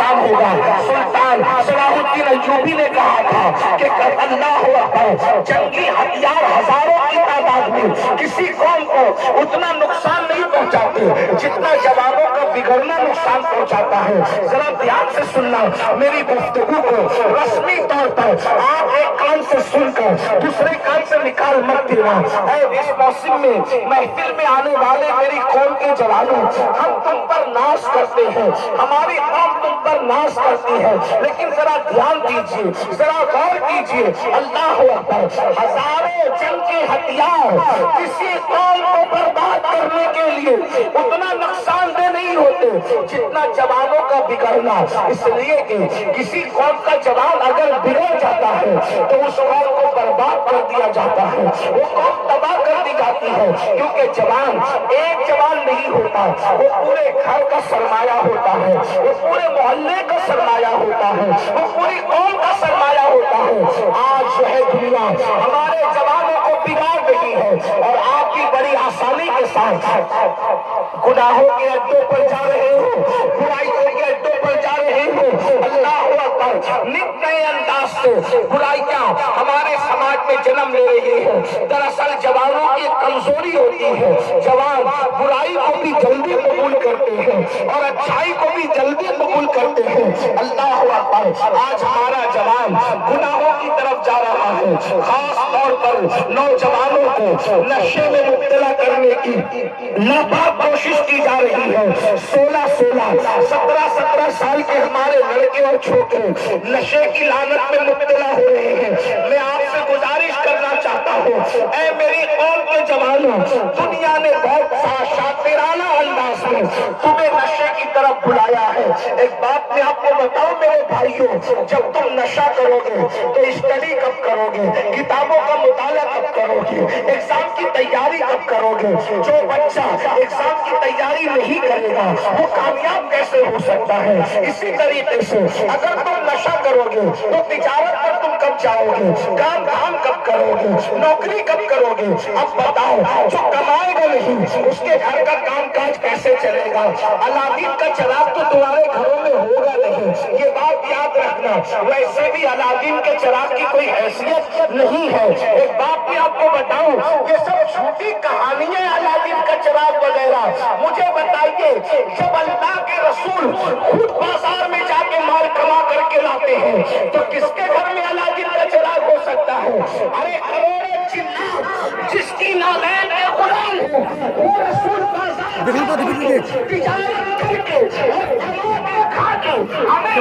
आसान होगा। सुल्तान सलाहुद्दीन अय्यूबी ने कहा था कि अल्लाह अकबर, जंगी हथियार हजारों की तादाद में किसी कौम को उतना नुकसान नहीं पहुंचाते जितना जवानों का बिगड़ना नुकसान पहुंचाता है। जरा ध्यान से सुनना मेरी गुफ्तगू को, रस्मी तौर पर आप एक कान से सुनकर दूसरे कान से निकाल मत देना। इस मौसम में महफिल में आने वाले मेरी कौम के जवानों, हम तुम पर नाश करते हैं, हमारी कौम तुम पर नाश करती है, लेकिन जरा ध्यान दीजिए, जरा गौर कीजिए, अल्लाह अकबर, हजारों जंग के हथियार किसी कौम को बर्बाद करने के लिए उतना नुकसानदेह नहीं होते जितना जवानों का बिगड़ना। इसलिए कि किसी कौम का जवान अगर बिगड़ जाता है तो उस कौम को बर्बाद कर दिया जाता है, वो कौम तबाह कर दी जाती है, क्योंकि जवान एक जवान नहीं होता, वो पूरे घर का सरमाया होता है, वो पूरे मोहल्ले का सरमाया होता है, वो पूरी कौम का सरमाया होता है। आज जो है दुनिया हमारे जवानों को बिगाड़ रही है और आप भी बड़ी आसानी के साथ गुनाहों के अड्डों पर जा रहे हो, बुराइयों के अड्डों पर जा रहे हो। अल्लाह अकबर, नित नए अंदाज से बुराइयां हमारे समाज में जन्म ले रही है। दरअसल जवानों की कमजोरी होती है, जवान बुराई को भी जल्दी कबूल करते हैं और अच्छाई को भी जल्दी कबूल करते हैं। अल्लाह अकबर, आज हमारा जवान गुनाहों की तरफ जा रहा है। खास तौर पर नौजवानों को नशे में मुब्तला करने की नापाक कोशिश की जा रही है। 16-16, 17-17 साल के हमारे लड़के और छोकरे नशे की लानत में मुब्तला हो रहे हैं। मैं आपसे गुजारिश करना चाहता हूँ, ऐ मेरी कौम के जवानों, दुनिया ने बहुत शातिराना अंदाज में तुम्हें नशे की तरफ बुलाया है। एक बात मैं आपको बताऊं मेरे भाइयों, जब तुम नशा करोगे तो स्टडी कब करोगे, किताबों का मुताला कब करोगे, एग्जाम की तैयारी कब करोगे। जो बच्चा एग्जाम की तैयारी नहीं करेगा वो कामयाब कैसे हो सकता है। इसी तरीके से अगर तुम नशा करोगे तो तिजारत पर तुम कब जाओगे, काम धाम कब करोगे, नौकरी कब करोगे। अब बताओ, जो कमाएगा नहीं उसके घर का काम काज कैसे चलेगा। अलादीन का चिराग तो तुम्हारे घरों में होगा नहीं, ये बात याद रखना। वैसे भी अलादीन के चिराग की कोई हैसियत नहीं है। एक बात मैं आपको बताऊं, ये सब झूठी कहानियां अलादीन का चिराग वगैरह। मुझे बताइए, जब अल्लाह के रसूल खुद बाजार में जाके माल कमा करके लाते हैं तो किसके घर में अलादीन का चिराग हो सकता है। अरे करोड़ों चिल्ला जिसकी नालैन है गुलाम है, वो रसूल बाजार तिजारत करके और खा के हमें